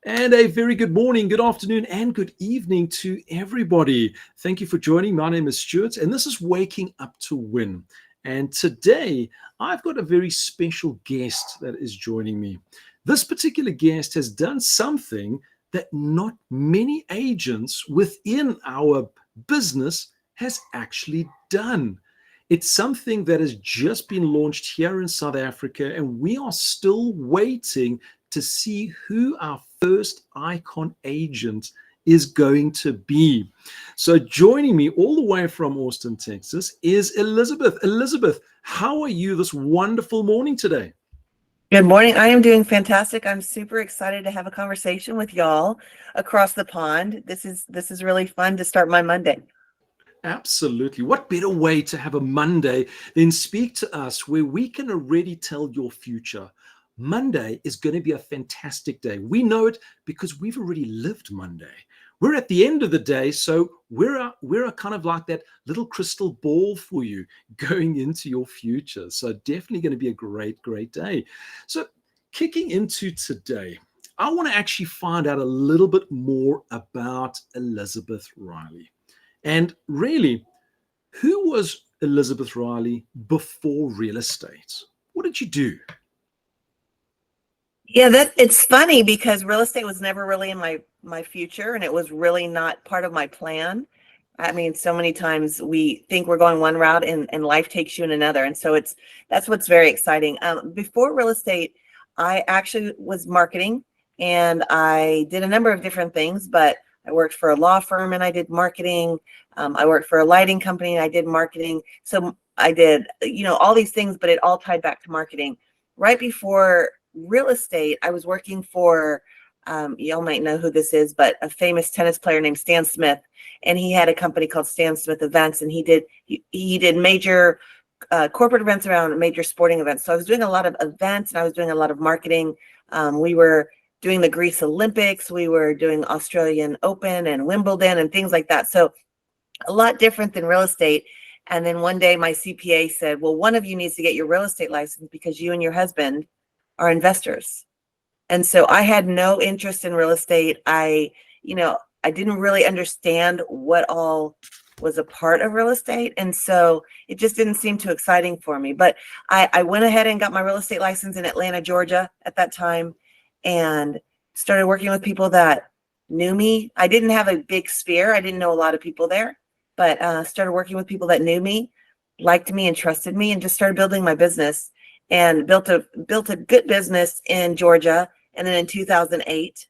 And a very good morning, good afternoon, and good evening to everybody. Thank you for joining. My name is Stuart, and this is Waking Up to Win. And today, I've got a very special guest that is joining me. This particular guest has done something that not many agents within our business has actually done. It's something that has just been launched here in South Africa, and we are still waiting to see who our first icon agent is going to be. So joining me all the way from Austin, Texas is Elizabeth. Elizabeth, how are you this wonderful morning today? Good morning. I am doing fantastic. I'm super excited to have a conversation with y'all across the pond. This is really fun to start my Monday. Absolutely. What better way to have a Monday than speak to us where we can already tell your future? Monday is going to be a fantastic day. We know it because we've already lived Monday. We're at the end of the day, so we're a kind of like that little crystal ball for you going into your future. So definitely going to be a great, great day. So kicking into today, I want to actually find out a little bit more about Elizabeth Riley. And really, who was Elizabeth Riley before real estate? What did you do? Yeah, it's funny because real estate was never really in my future, and it was really not part of my plan. I mean, so many times we think we're going one route and life takes you in another. And so that's what's very exciting. Before real estate, I actually was marketing, and I did a number of different things, but I worked for a law firm and I did marketing. I worked for a lighting company and I did marketing. So I did, all these things, but it all tied back to marketing. Right before real estate, I was working for, y'all might know who this is, but a famous tennis player named Stan Smith. And he had a company called Stan Smith Events, and he did major corporate events around major sporting events. So I was doing a lot of events and I was doing a lot of marketing. We were doing the Greece Olympics, we were doing Australian Open and Wimbledon and things like that. So a lot different than real estate. And then one day my CPA said, well, one of you needs to get your real estate license because you and your husband are investors. And so I had no interest in real estate. I didn't really understand what all was a part of real estate. And so it just didn't seem too exciting for me. But I went ahead and got my real estate license in Atlanta, Georgia at that time, and started working with people that knew me. I didn't have a big sphere. I didn't know a lot of people there, but started working with people that knew me, liked me, and trusted me, and just started building my business and built a good business in Georgia. And then in 2008,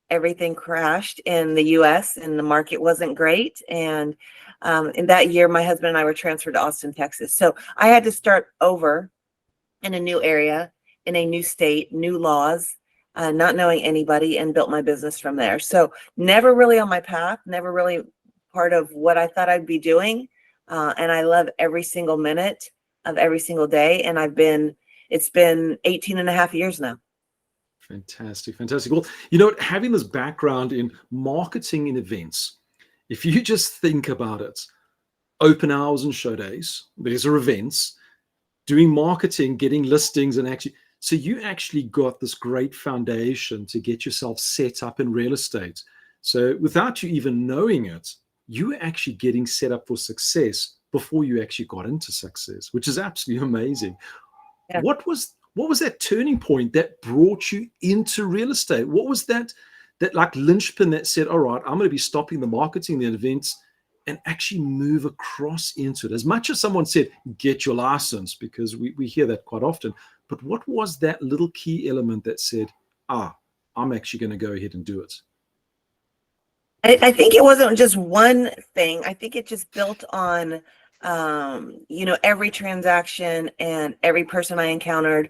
everything crashed in the US and the market wasn't great. And in that year, my husband and I were transferred to Austin, Texas. So I had to start over in a new area, in a new state, new laws, not knowing anybody, and built my business from there. So never really on my path, never really part of what I thought I'd be doing. And I love every single minute of every single day. And it's been 18 and a half years now. Fantastic, fantastic. Well, having this background in marketing and events, if you just think about it, open hours and show days, these are events, doing marketing, getting listings, and so you actually got this great foundation to get yourself set up in real estate. So without you even knowing it, you were actually getting set up for success before you actually got into success, which is absolutely amazing. Yeah. What was that turning point that brought you into real estate? What was that like linchpin that said, all right, I'm going to be stopping the marketing, the events, and actually move across into it? As much as someone said, get your license, because we hear that quite often, but what was that little key element that said, I'm actually going to go ahead and do it? I think it wasn't just one thing. I think it just built on, every transaction and every person I encountered.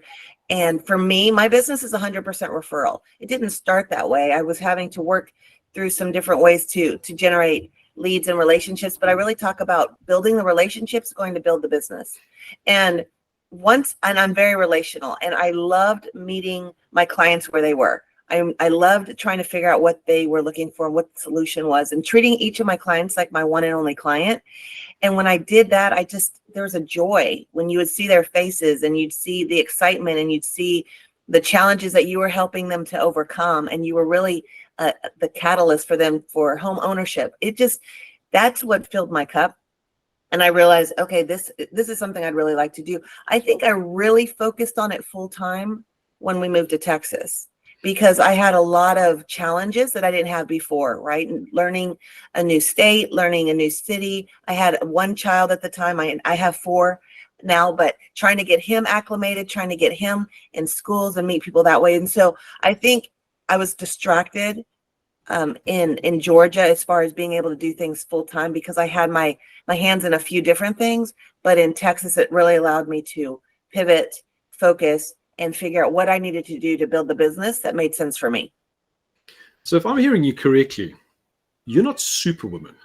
And for me, my business is 100% referral. It didn't start that way. I was having to work through some different ways to generate leads and relationships, but I really talk about building the relationships going to build the business. And I'm very relational, and I loved meeting my clients where they were. I loved trying to figure out what they were looking for and what the solution was, and treating each of my clients like my one and only client. And when I did that, there was a joy when you would see their faces and you'd see the excitement and you'd see the challenges that you were helping them to overcome, and you were really the catalyst for them for home ownership. That's what filled my cup. And I realized, okay, this is something I'd really like to do. I think I really focused on it full time when we moved to Texas, because I had a lot of challenges that I didn't have before, right? And learning a new state, learning a new city. I had one child at the time. I have four now, but trying to get him acclimated, trying to get him in schools and meet people that way. And so I think I was distracted in Georgia as far as being able to do things full time, because I had my hands in a few different things. But in Texas, it really allowed me to pivot, focus, and figure out what I needed to do to build the business that made sense for me. So if I'm hearing you correctly, you're not Superwoman.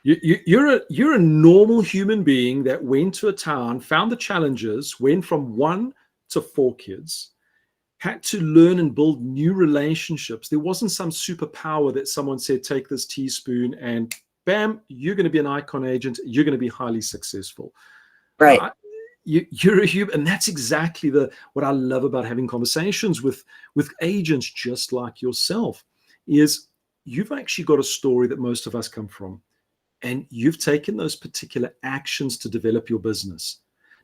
You're a normal human being that went to a town, found the challenges, went from 1 to 4 kids, had to learn and build new relationships. There wasn't some superpower that someone said, take this teaspoon and bam, you're going to be an icon agent. You're going to be highly successful. Right. You're a human. And that's exactly what I love about having conversations with agents just like yourself, is you've actually got a story that most of us come from. And you've taken those particular actions to develop your business.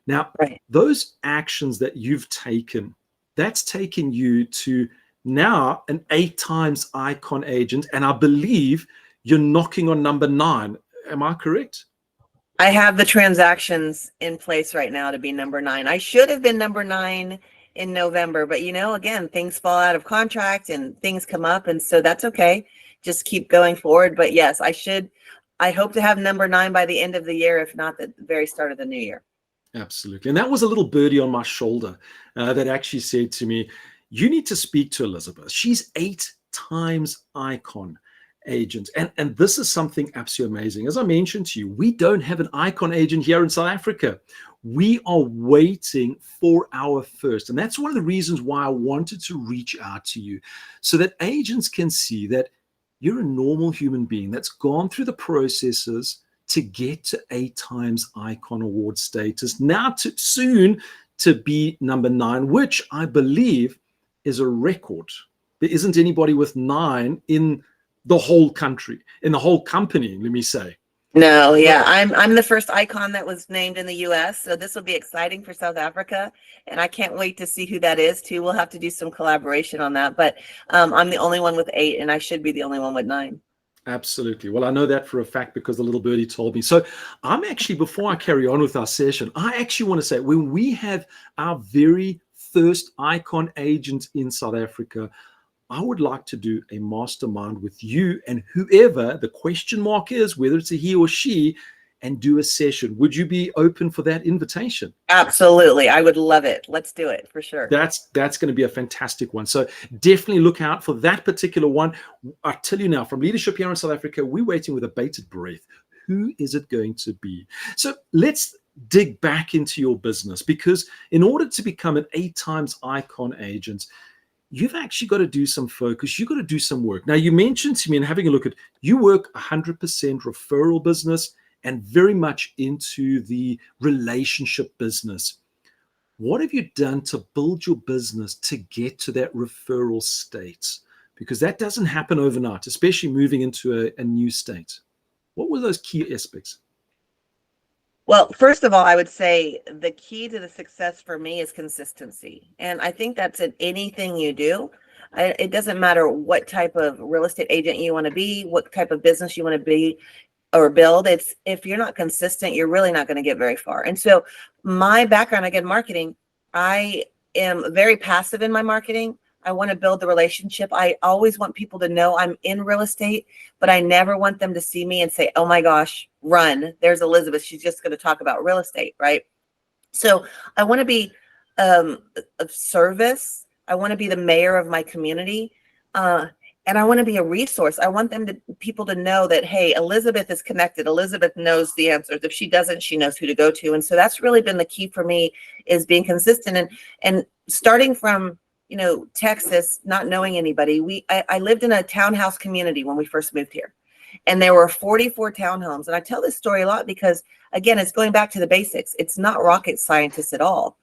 Now, right. Those actions that you've taken, that's taken you to now an 8 times icon agent. And I believe you're knocking on number 9. Am I correct? I have the transactions in place right now to be number 9. I should have been number 9 in November, but again, things fall out of contract and things come up. And so that's okay. Just keep going forward. But yes, I hope to have number 9 by the end of the year, if not the very start of the new year. Absolutely. And that was a little birdie on my shoulder that actually said to me, you need to speak to Elizabeth. She's 8 times icon agent. And this is something absolutely amazing. As I mentioned to you, we don't have an icon agent here in South Africa. We are waiting for our first. And that's one of the reasons why I wanted to reach out to you, so that agents can see that you're a normal human being that's gone through the processes to get to 8 times icon award status, now soon to be number 9, which I believe is a record. There isn't anybody with 9 in the whole country, in the whole company, let me say. No, yeah, I'm the first icon that was named in the US, so this will be exciting for South Africa, and I can't wait to see who that is too. We'll have to do some collaboration on that, but I'm the only one with 8, and I should be the only one with 9. Absolutely. Well, I know that for a fact because the little birdie told me. So I'm actually, before I carry on with our session, I actually want to say, when we have our very first icon agent in South Africa, I would like to do a mastermind with you and whoever the question mark is, whether it's a he or she, and do a session. Would you be open for that invitation? Absolutely. I would love it. Let's do it for sure. That's going to be a fantastic one. So definitely look out for that particular one. I tell you now, from leadership here in South Africa, we're waiting with a bated breath. Who is it going to be? So let's dig back into your business, because in order to become an 8 times icon agent, you've actually got to do some focus. You've got to do some work. Now, you mentioned to me, and having a look at, you work 100% referral business and very much into the relationship business. What have you done to build your business to get to that referral state? Because that doesn't happen overnight, especially moving into a new state. What were those key aspects? Well, first of all, I would say the key to the success for me is consistency. And I think that's in anything you do. It doesn't matter what type of real estate agent you want to be, what type of business you want to be or build. It's, if you're not consistent, you're really not going to get very far. And so my background, again, marketing, I am very passive in my marketing. I want to build the relationship. I always want people to know I'm in real estate, but I never want them to see me and say, oh my gosh, run, there's Elizabeth. She's just going to talk about real estate, right? So I want to be of service. I want to be the mayor of my community. And I want to be a resource. I want people to know that, hey, Elizabeth is connected. Elizabeth knows the answers. If she doesn't, she knows who to go to. And so that's really been the key for me, is being consistent and starting from, Texas, not knowing anybody. I lived in a townhouse community when we first moved here, and there were 44 townhomes. And I tell this story a lot because, again, it's going back to the basics. It's not rocket scientists at all.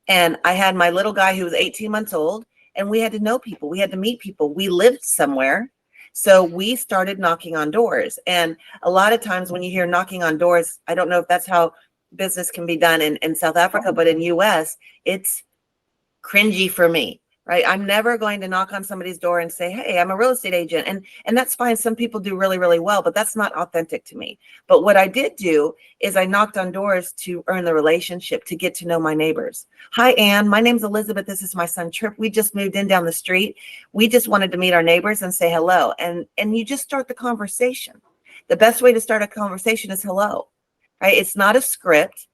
And I had my little guy who was 18 months old, and we had to know people. We had to meet people. We lived somewhere. So we started knocking on doors. And a lot of times when you hear knocking on doors, I don't know if that's how business can be done in South Africa, but in US, it's cringy for me, right? I'm never going to knock on somebody's door and say, hey, I'm a real estate agent. And that's fine. Some people do really, really well, but that's not authentic to me. But what I did do is I knocked on doors to earn the relationship, to get to know my neighbors. Hi, Ann. My name's Elizabeth. This is my son, Trip. We just moved in down the street. We just wanted to meet our neighbors and say hello. And you just start the conversation. The best way to start a conversation is hello, right? It's not a script.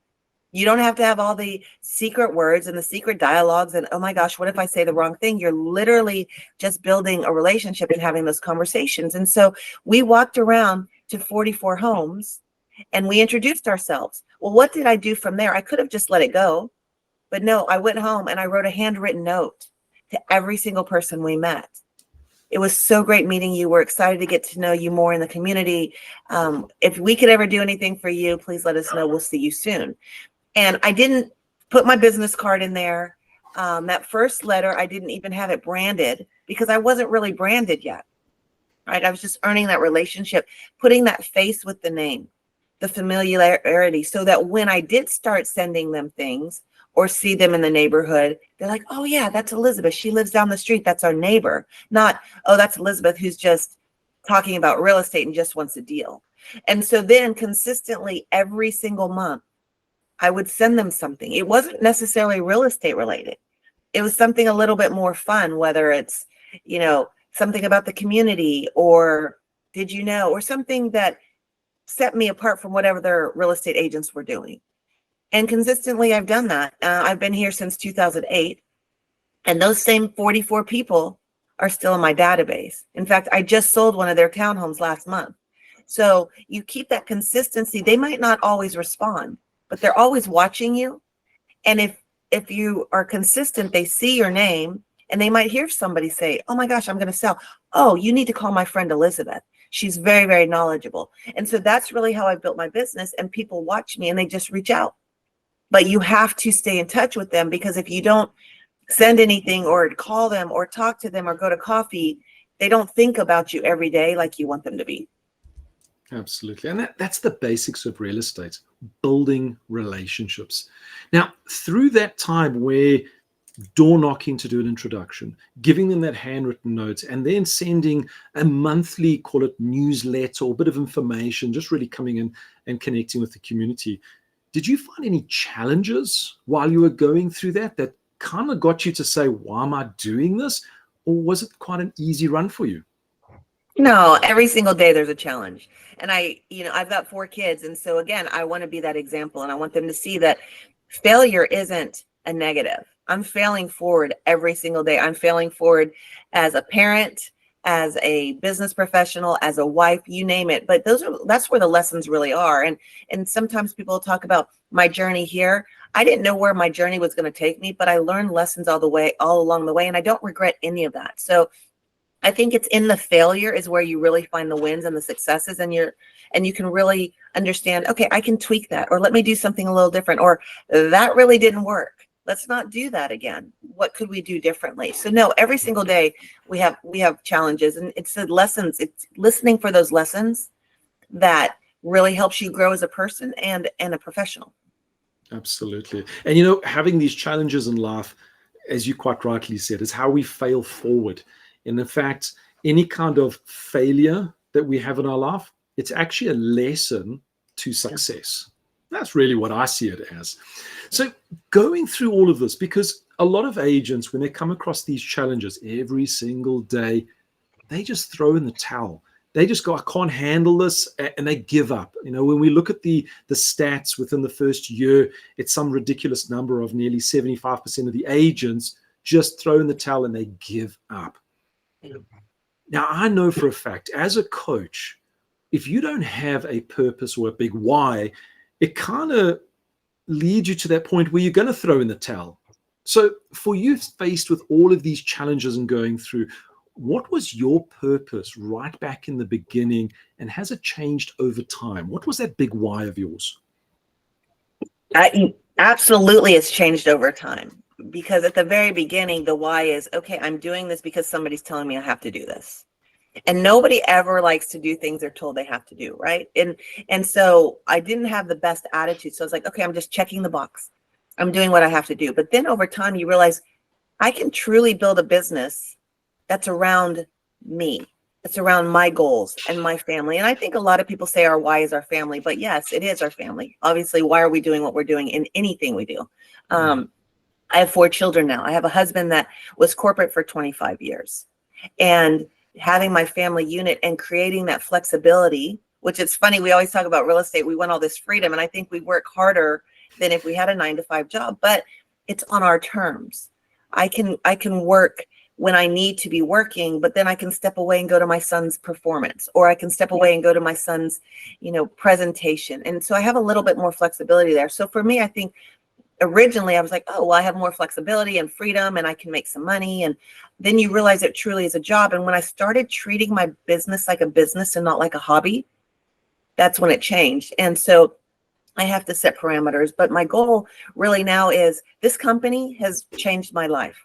You don't have to have all the secret words and the secret dialogues and, oh my gosh, what if I say the wrong thing? You're literally just building a relationship and having those conversations. And so we walked around to 44 homes and we introduced ourselves. Well, what did I do from there? I could have just let it go, but no, I went home and I wrote a handwritten note to every single person we met. It was so great meeting you. We're excited to get to know you more in the community. If we could ever do anything for you, please let us know. We'll see you soon. And I didn't put my business card in there. That first letter, I didn't even have it branded because I wasn't really branded yet, right? I was just earning that relationship, putting that face with the name, the familiarity, so that when I did start sending them things or see them in the neighborhood, they're like, oh yeah, that's Elizabeth. She lives down the street. That's our neighbor. Not, oh, that's Elizabeth who's just talking about real estate and just wants a deal. And so then consistently every single month, I would send them something. It wasn't necessarily real estate related. It was something a little bit more fun, whether it's, something about the community or did you know, or something that set me apart from whatever their real estate agents were doing. And consistently, I've done that. I've been here since 2008. And those same 44 people are still in my database. In fact, I just sold one of their townhomes last month. So you keep that consistency. They might not always respond, but they're always watching you. And if you are consistent, they see your name and they might hear somebody say, oh my gosh, I'm going to sell. Oh, you need to call my friend Elizabeth. She's very, very knowledgeable. And so that's really how I built my business. And people watch me and they just reach out. But you have to stay in touch with them, because if you don't send anything or call them or talk to them or go to coffee, they don't think about you every day like you want them to be. Absolutely. And that's the basics of real estate, building relationships. Now, through that time where door knocking to do an introduction, giving them that handwritten note, and then sending a monthly, call it newsletter or bit of information, just really coming in and connecting with the community. Did you find any challenges while you were going through that kind of got you to say, why am I doing this? Or was it quite an easy run for you? No, every single day there's a challenge. And I've got 4 kids. And so again, I want to be that example, and I want them to see that failure isn't a negative. I'm failing forward every single day. I'm failing forward as a parent, as a business professional, as a wife, you name it. But that's where the lessons really are. And sometimes people talk about my journey here. I didn't know where my journey was going to take me, but I learned lessons all along the way. And I don't regret any of that. So I think it's in the failure is where you really find the wins and the successes, and you can really understand, okay, I can tweak that, or let me do something a little different, or that really didn't work. Let's not do that again. What could we do differently? So no, every single day we have challenges, and it's the lessons. It's listening for those lessons that really helps you grow as a person and a professional. Absolutely. And having these challenges in life, as you quite rightly said, is how we fail forward. And in fact, any kind of failure that we have in our life, it's actually a lesson to success. That's really what I see it as. So going through all of this, because a lot of agents, when they come across these challenges every single day, they just throw in the towel. They just go, I can't handle this, and they give up. When we look at the stats within the first year, it's some ridiculous number of nearly 75% of the agents just throw in the towel and they give up. Now, I know for a fact, as a coach, if you don't have a purpose or a big why, it kind of leads you to that point where you're going to throw in the towel. So for you, faced with all of these challenges and going through, what was your purpose right back in the beginning, and has it changed over time? What was that big why of yours? Absolutely, it's changed over time, because at the very beginning, the why is, okay, I'm doing this because somebody's telling me I have to do this. And nobody ever likes to do things they're told they have to do, right? And so I didn't have the best attitude. So I was like, okay, I'm just checking the box. I'm doing what I have to do. But then over time, you realize I can truly build a business that's around me. It's around my goals and my family. And I think a lot of people say our why is our family, but yes, it is our family. Obviously, why are we doing what we're doing in anything we do? I have 4 children now. I have a husband that was corporate for 25 years. And having my family unit and creating that flexibility, which is funny, we always talk about real estate, we want all this freedom, and I think we work harder than if we had a 9-to-5 job, but it's on our terms. I can work when I need to be working, but then I can step away and go to my son's performance, or I can step away and go to my son's, presentation. And so I have a little bit more flexibility there. So for me, I think originally I was like, oh, well, I have more flexibility and freedom and I can make some money. And then you realize it truly is a job. And when I started treating my business like a business and not like a hobby, that's when it changed. And so I have to set parameters. But my goal really now is, this company has changed my life.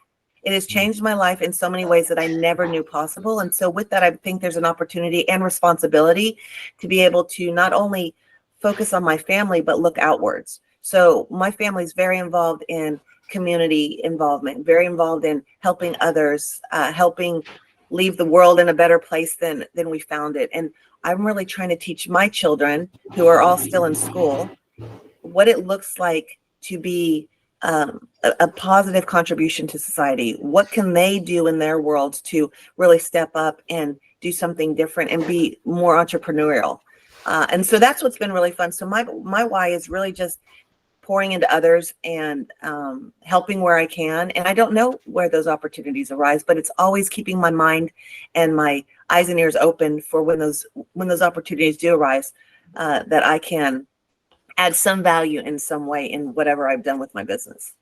It has changed my life in so many ways that I never knew possible. And so with that, I think there's an opportunity and responsibility to be able to not only focus on my family, but look outwards. So my family is very involved in community involvement, very involved in helping others, helping leave the world in a better place than we found it. And I'm really trying to teach my children, who are all still in school, what it looks like to be a positive contribution to society. What can they do in their worlds to really step up and do something different and be more entrepreneurial? And so that's what's been really fun. So my why is really just pouring into others and helping where I can. And I don't know where those opportunities arise, but it's always keeping my mind and my eyes and ears open for when those opportunities do arise, that I can add some value in some way in whatever I've done with my business.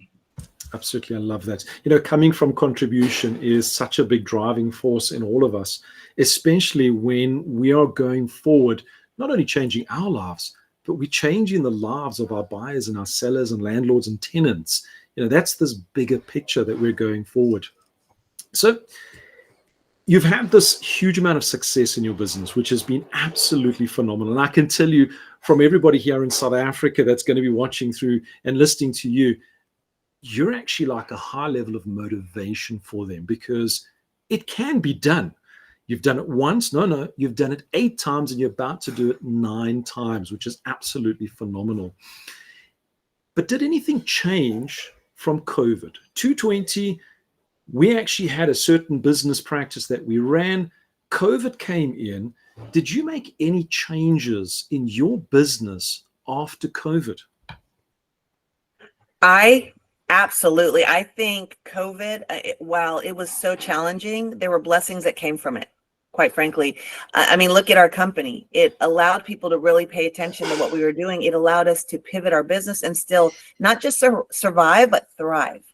Absolutely. I love that. Coming from contribution is such a big driving force in all of us, especially when we are going forward, not only changing our lives, but we're changing the lives of our buyers and our sellers and landlords and tenants. That's this bigger picture that we're going forward. So you've had this huge amount of success in your business, which has been absolutely phenomenal. And I can tell you, from everybody here in South Africa that's going to be watching through and listening to you, you're actually like a high level of motivation for them, because it can be done. You've done it once. No, you've done it 8 times and you're about to do it 9 times, which is absolutely phenomenal. But did anything change from COVID? 2020, we actually had a certain business practice that we ran. COVID came in. Did you make any changes in your business after COVID? Absolutely. I think COVID, while it was so challenging, there were blessings that came from it, quite frankly. I mean, look at our company. It allowed people to really pay attention to what we were doing. It allowed us to pivot our business and still not just survive, but thrive.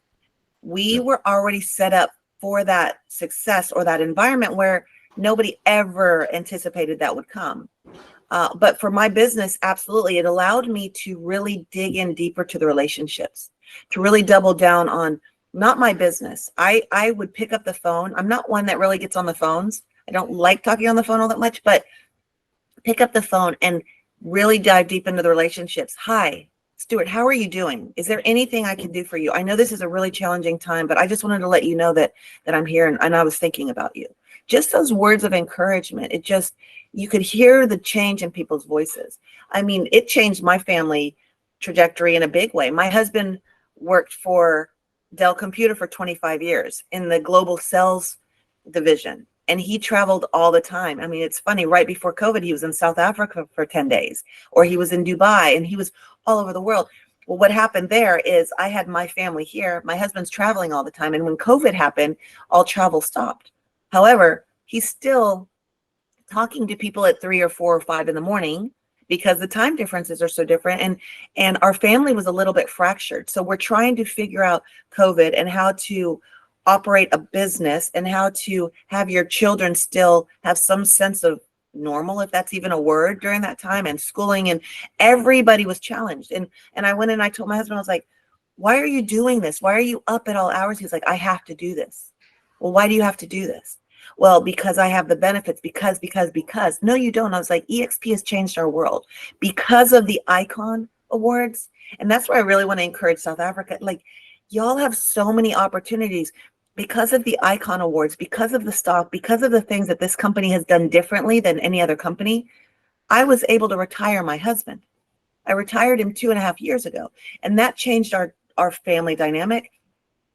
We were already set up for that success or that environment where nobody ever anticipated that would come. But for my business, absolutely, it allowed me to really dig in deeper to the relationships, to really double down on not my business. I would pick up the phone. I'm not one that really gets on the phones. I don't like talking on the phone all that much, but pick up the phone and really dive deep into the relationships. Hi, Stuart, how are you doing? Is there anything I can do for you? I know this is a really challenging time, but I just wanted to let you know that I'm here and I was thinking about you. Just those words of encouragement. You could hear the change in people's voices. I mean, it changed my family trajectory in a big way. My husband worked for Dell Computer for 25 years in the global sales division, and he traveled all the time. I mean, it's funny, right before COVID, he was in South Africa for 10 days, or he was in Dubai, and he was all over the world. Well, what happened there is I had my family here. My husband's traveling all the time. And when COVID happened, all travel stopped. However, he's still talking to people at 3 or 4 or 5 in the morning because the time differences are so different. And our family was a little bit fractured. So we're trying to figure out COVID and how to operate a business and how to have your children still have some sense of normal, if that's even a word, during that time, and schooling, and everybody was challenged. And I went and I told my husband, I was like, why are you doing this? Why are you up at all hours? He's like, I have to do this. Well, why do you have to do this? Well, because I have the benefits, because. No, you don't. I was like, EXP has changed our world because of the Icon Awards. And that's why I really want to encourage South Africa. Like, y'all have so many opportunities because of the Icon Awards, because of the stock, because of the things that this company has done differently than any other company. I was able to retire my husband. I retired him 2.5 years ago. And that changed our family dynamic.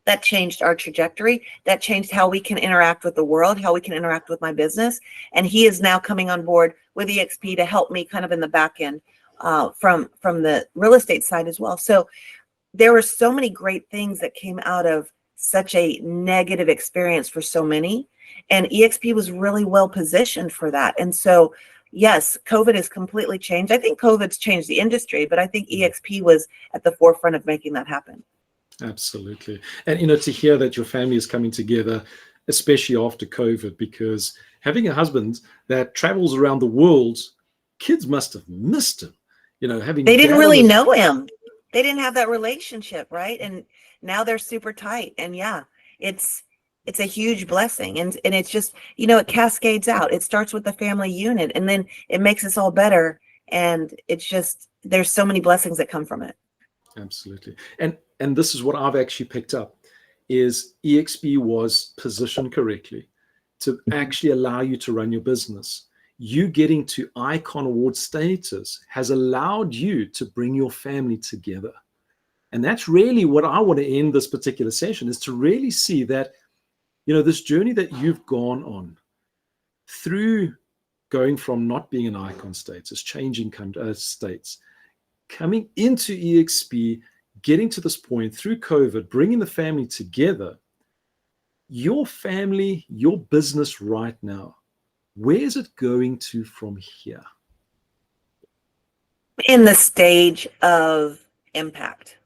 That changed our trajectory. That changed how we can interact with the world, how we can interact with my business. And he is now coming on board with EXP to help me kind of in the back end from the real estate side as well. So there were so many great things that came out of such a negative experience for so many. And EXP was really well positioned for that. And so, yes, COVID has completely changed. I think COVID's changed the industry, but I think EXP was at the forefront of making that happen. Absolutely. And, to hear that your family is coming together, especially after COVID, because having a husband that travels around the world, kids must have missed him, They didn't really know him. They didn't have that relationship, right? And now they're super tight. And yeah, it's a huge blessing. And it's just, it cascades out. It starts with the family unit, and then it makes us all better. And it's just, there's so many blessings that come from it. Absolutely. And this is what I've actually picked up, is EXP was positioned correctly to actually allow you to run your business. You getting to Icon Award status has allowed you to bring your family together. And that's really what I want to end this particular session, is to really see that, this journey that you've gone on through going from not being an icon status, changing states, coming into EXP, getting to this point through COVID, bringing the family together. Your family, your business right now, where is it going to from here? In the stage of impact.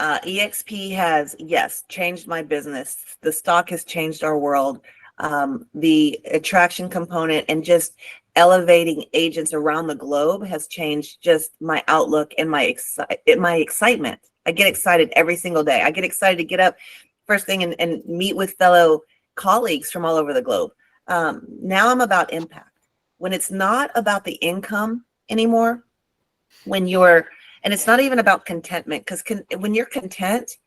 EXP has, yes, changed my business. The stock has changed our world. The attraction component and just elevating agents around the globe has changed just my outlook and my excitement. I get excited every single day. I get excited to get up first thing and meet with fellow colleagues from all over the globe. Now I'm about impact. When it's not about the income anymore, and it's not even about contentment, because when you're content,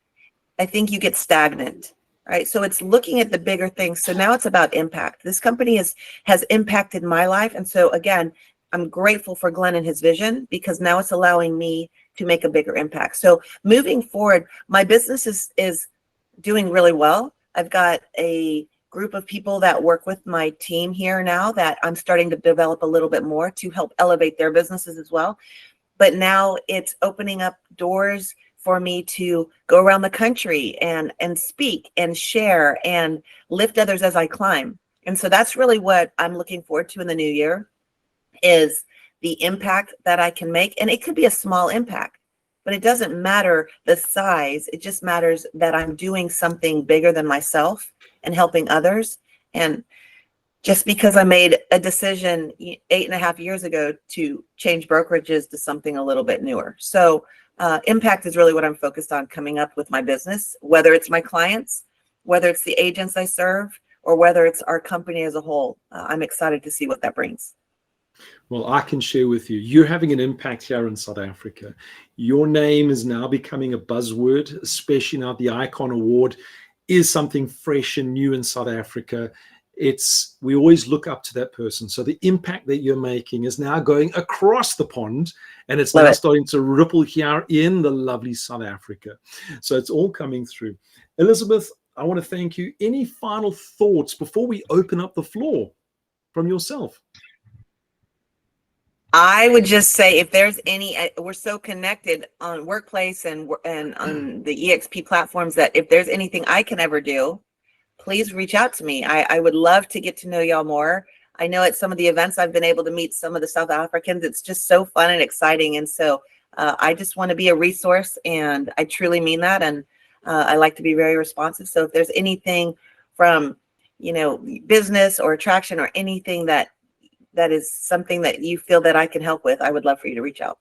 I think you get stagnant. Right. So it's looking at the bigger things. So now it's about impact. This company has impacted my life. And so again, I'm grateful for Glenn and his vision, because now it's allowing me to make a bigger impact. So moving forward, my business is doing really well. I've got a group of people that work with my team here now that I'm starting to develop a little bit more to help elevate their businesses as well. But now it's opening up doors for me to go around the country and speak and share and lift others as I climb. And so that's really what I'm looking forward to in the new year, is the impact that I can make. And it could be a small impact, but it doesn't matter the size. It just matters that I'm doing something bigger than myself and helping others. And just because I made a decision 8.5 years ago to change brokerages to something a little bit newer. So impact is really what I'm focused on coming up with my business, whether it's my clients, whether it's the agents I serve, or whether it's our company as a whole. I'm excited to see what that brings. Well, I can share with you, you're having an impact here in South Africa. Your name is now becoming a buzzword, especially now the Icon Award is something fresh and new in South Africa. We always look up to that person. So the impact that you're making is now going across the pond, and it's now starting to ripple here in the lovely South Africa. So it's all coming through. Elizabeth, I want to thank you. Any final thoughts before we open up the floor from yourself? I would just say, if there's any, we're so connected on Workplace and on the EXP platforms, that if there's anything I can ever do, please reach out to me. I would love to get to know y'all more. I know at some of the events I've been able to meet some of the South Africans. It's just so fun and exciting. And so I just want to be a resource, and I truly mean that. And I like to be very responsive. So if there's anything from, business or attraction or anything that that is something that you feel that I can help with, I would love for you to reach out.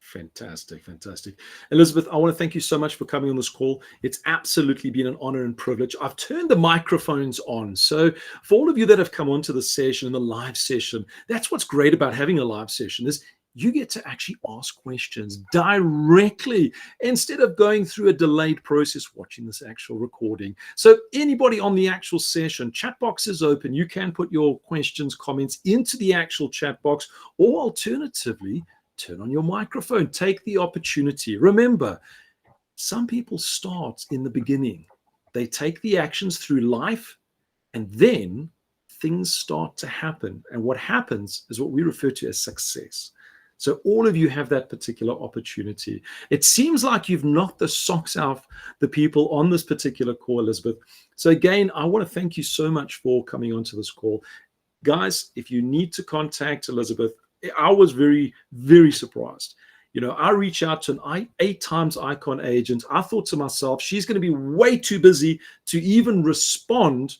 Fantastic, fantastic. Elizabeth, I want to thank you so much for coming on this call. It's absolutely been an honor and privilege. I've turned the microphones on. So for all of you that have come onto the session, the live session, that's what's great about having a live session is you get to actually ask questions directly instead of going through a delayed process watching this actual recording. So anybody on the actual session, chat box is open. You can put your questions, comments into the actual chat box, or alternatively, turn on your microphone, take the opportunity. Remember, some people start in the beginning. They take the actions through life, and then things start to happen. And what happens is what we refer to as success. So all of you have that particular opportunity. It seems like you've knocked the socks off the people on this particular call, Elizabeth. So again, I want to thank you so much for coming onto this call. Guys, if you need to contact Elizabeth, I was very, very surprised. You know, I reach out to an 8 times icon agent. I thought to myself, she's going to be way too busy to even respond.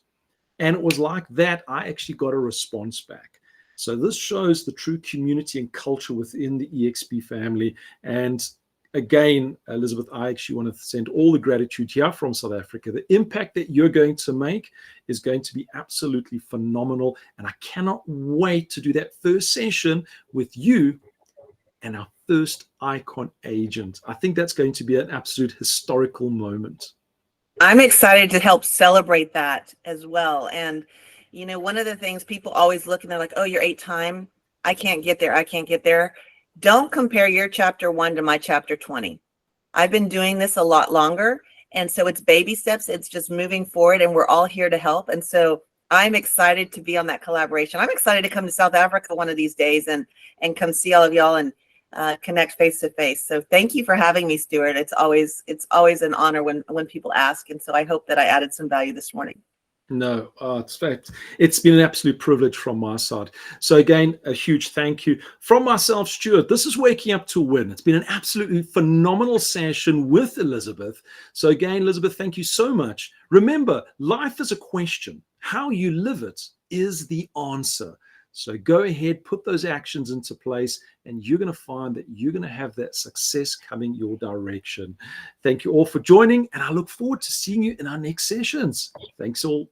And it was like that. I actually got a response back. So this shows the true community and culture within the EXP family. And again, Elizabeth, I actually want to send all the gratitude here from South Africa. The impact that you're going to make is going to be absolutely phenomenal. And I cannot wait to do that first session with you and our first icon agent. I think that's going to be an absolute historical moment. I'm excited to help celebrate that as well. And, you know, one of the things people always look and they're like, oh, you're 8 time. I can't get there. I can't get there. Don't compare your chapter 1 to my chapter 20. I've been doing this a lot longer. And so it's baby steps. It's just moving forward and we're all here to help. And so I'm excited to be on that collaboration. I'm excited to come to South Africa one of these days and come see all of y'all and connect face to face. So thank you for having me, Stuart. It's always an honor when people ask. And so I hope that I added some value this morning. No, it's been an absolute privilege from my side. So again, a huge thank you from myself, Stuart. This is Waking Up to Win. It's been an absolutely phenomenal session with Elizabeth. So again, Elizabeth, thank you so much. Remember, life is a question. How you live it is the answer. So go ahead, put those actions into place, and you're going to find that you're going to have that success coming your direction. Thank you all for joining, and I look forward to seeing you in our next sessions. Thanks all.